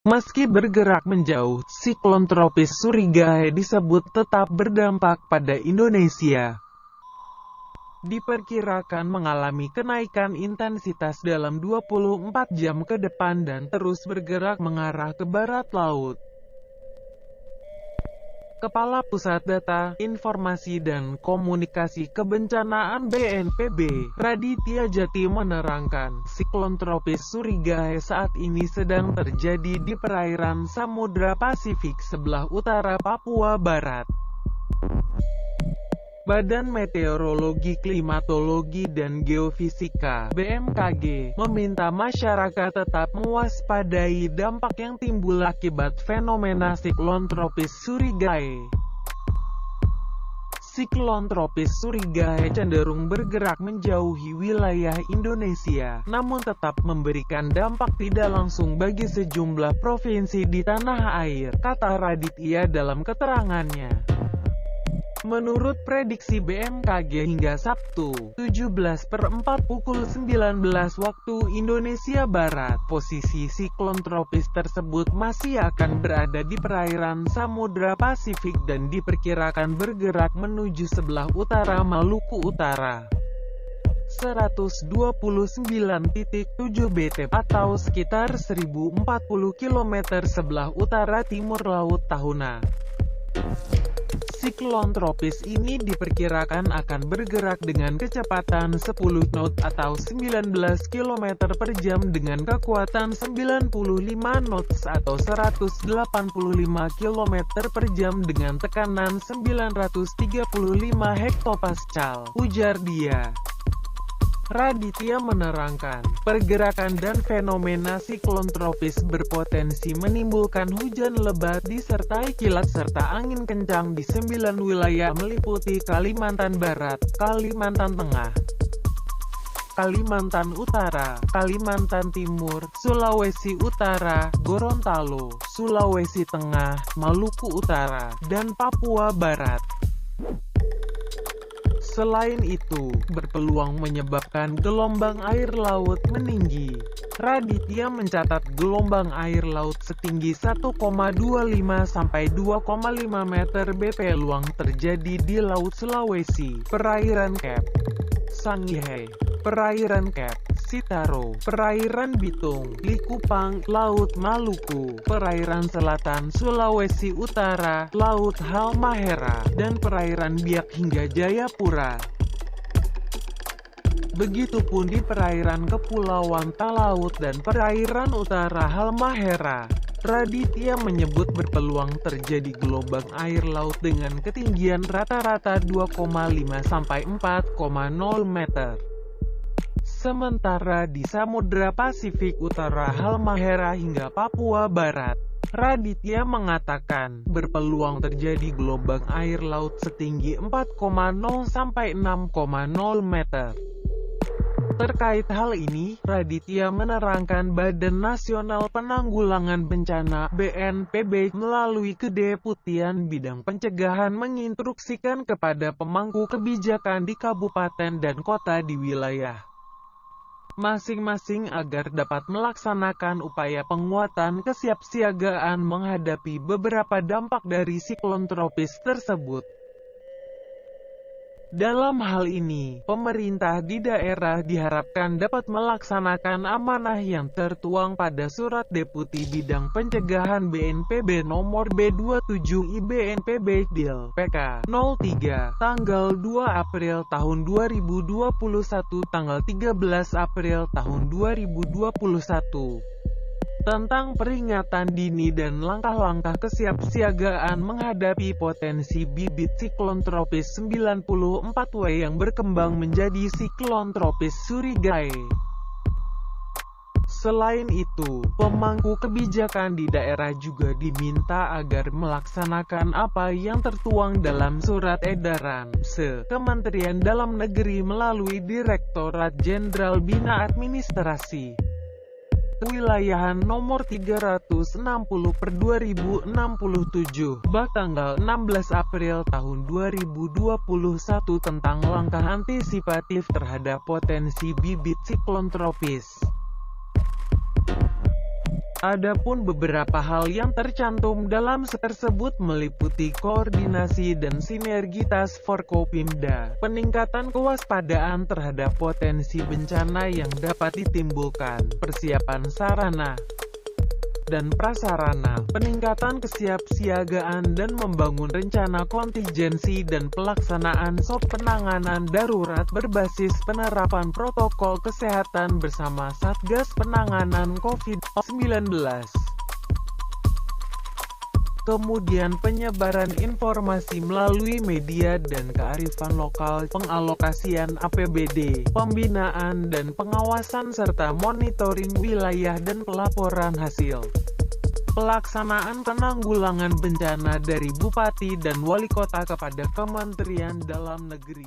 Meski bergerak menjauh, siklon tropis Surigaya disebut tetap berdampak pada Indonesia. Diperkirakan mengalami kenaikan intensitas dalam 24 jam ke depan dan terus bergerak mengarah ke barat laut. Kepala Pusat Data, Informasi dan Komunikasi Kebencanaan BNPB, Raditya Jati menerangkan, siklon tropis Surigaya saat ini sedang terjadi di perairan Samudra Pasifik sebelah utara Papua Barat. Badan Meteorologi, Klimatologi dan Geofisika (BMKG) meminta masyarakat tetap mewaspadai dampak yang timbul akibat fenomena siklon tropis Surigaya. Siklon tropis Surigaya cenderung bergerak menjauhi wilayah Indonesia, namun tetap memberikan dampak tidak langsung bagi sejumlah provinsi di tanah air, kata Raditya dalam keterangannya. Menurut prediksi BMKG hingga Sabtu, 17/4 pukul 19 waktu Indonesia Barat, posisi siklon tropis tersebut masih akan berada di perairan Samudra Pasifik dan diperkirakan bergerak menuju sebelah utara Maluku Utara. 129.7 BT atau sekitar 1040 km sebelah utara timur Laut Tahuna. Siklon tropis ini diperkirakan akan bergerak dengan kecepatan 10 knot atau 19 km per jam dengan kekuatan 95 knots atau 185 km per jam dengan tekanan 935 hektopascal, ujar dia. Raditya menerangkan, pergerakan dan fenomena siklon tropis berpotensi menimbulkan hujan lebat disertai kilat serta angin kencang di 9 wilayah meliputi Kalimantan Barat, Kalimantan Tengah, Kalimantan Utara, Kalimantan Timur, Sulawesi Utara, Gorontalo, Sulawesi Tengah, Maluku Utara, dan Papua Barat. Selain itu, berpeluang menyebabkan gelombang air laut meninggi. Raditya mencatat gelombang air laut setinggi 1,25 sampai 2,5 meter peluang terjadi di Laut Sulawesi, Perairan Kep Sangihe, Perairan Kep Sitaro, Perairan Bitung, Likupang, Laut Maluku, Perairan Selatan Sulawesi Utara, Laut Halmahera, dan Perairan Biak hingga Jayapura. Begitupun di perairan Kepulauan Talaut dan Perairan Utara Halmahera. Raditya menyebut berpeluang terjadi gelombang air laut dengan ketinggian rata-rata 2,5 sampai 4,0 meter. Sementara di Samudra Pasifik Utara Halmahera hingga Papua Barat, Raditya mengatakan, berpeluang terjadi gelombang air laut setinggi 4,0 sampai 6,0 meter. Terkait hal ini, Raditya menerangkan Badan Nasional Penanggulangan Bencana (BNPB) melalui Kedeputian Bidang Pencegahan menginstruksikan kepada pemangku kebijakan di kabupaten dan kota di wilayah masing-masing agar dapat melaksanakan upaya penguatan kesiapsiagaan menghadapi beberapa dampak dari siklon tropis tersebut. Dalam hal ini, pemerintah di daerah diharapkan dapat melaksanakan amanah yang tertuang pada Surat Deputi Bidang Pencegahan BNPB Nomor B27 IBNPB DIL PK 03 tanggal 2 April tahun 2021 tanggal 13 April tahun 2021 tentang peringatan dini dan langkah-langkah kesiapsiagaan menghadapi potensi bibit siklon tropis 94W yang berkembang menjadi siklon tropis Surigaya. Selain itu, pemangku kebijakan di daerah juga diminta agar melaksanakan apa yang tertuang dalam surat edaran Kementerian Dalam Negeri melalui Direktorat Jenderal Bina Administrasi Kewilayahan Nomor 360/2067, bak tanggal 16 April tahun 2021 tentang langkah antisipatif terhadap potensi bibit siklon tropis. Adapun beberapa hal yang tercantum dalam tersebut meliputi koordinasi dan sinergitas Forkopimda, peningkatan kewaspadaan terhadap potensi bencana yang dapat ditimbulkan, persiapan sarana dan prasarana, peningkatan kesiapsiagaan dan membangun rencana kontingensi dan pelaksanaan SOP penanganan darurat berbasis penerapan protokol kesehatan bersama Satgas Penanganan COVID-19. Kemudian penyebaran informasi melalui media dan kearifan lokal, pengalokasian APBD, pembinaan dan pengawasan serta monitoring wilayah dan pelaporan hasil pelaksanaan penanggulangan bencana dari Bupati dan Wali Kota kepada Kementerian Dalam Negeri.